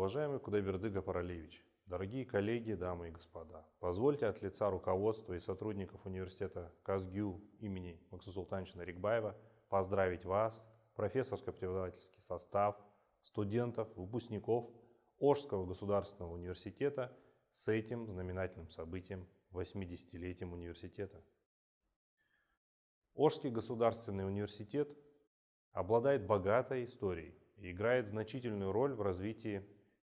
Уважаемый Кудайберды Гапаралевич, дорогие коллеги, дамы и господа, позвольте от лица руководства и сотрудников университета КазГЮ имени Максусултановича Нарикбаева поздравить вас, профессорско-преподавательский состав, студентов, выпускников Ошского государственного университета с этим знаменательным событием 80-летием университета. Ошский государственный университет обладает богатой историей и играет значительную роль в развитии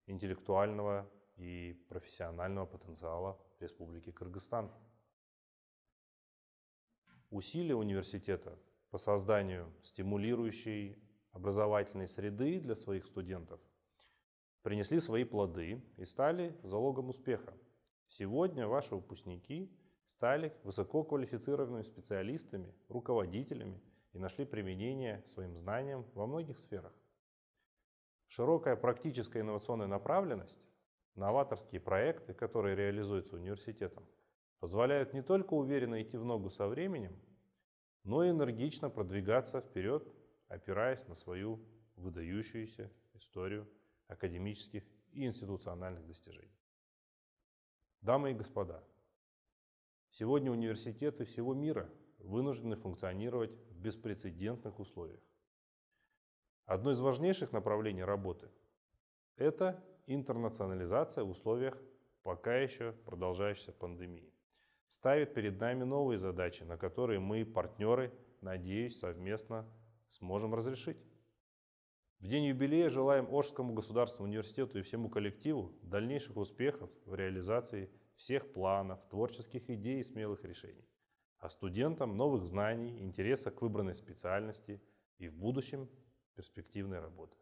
интеллектуального и профессионального потенциала Республики Кыргызстан. Усилия университета по созданию стимулирующей образовательной среды для своих студентов принесли свои плоды и стали залогом успеха. Сегодня ваши выпускники стали высококвалифицированными специалистами, руководителями и нашли применение своим знаниям во многих сферах. Широкая практическая инновационная направленность, новаторские проекты, которые реализуются университетом, позволяют не только уверенно идти в ногу со временем, но и энергично продвигаться вперед, опираясь на свою выдающуюся историю академических и институциональных достижений. Дамы и господа, сегодня университеты всего мира вынуждены функционировать в беспрецедентных условиях. Одно из важнейших направлений работы – это интернационализация в условиях пока еще продолжающейся пандемии. Ставит перед нами новые задачи, на которые мы, партнеры, надеюсь, совместно сможем разрешить. В день юбилея желаем Ошскому государственному университету и всему коллективу дальнейших успехов в реализации всех планов, творческих идей и смелых решений, а студентам новых знаний, интереса к выбранной специальности и в будущем перспективной работы.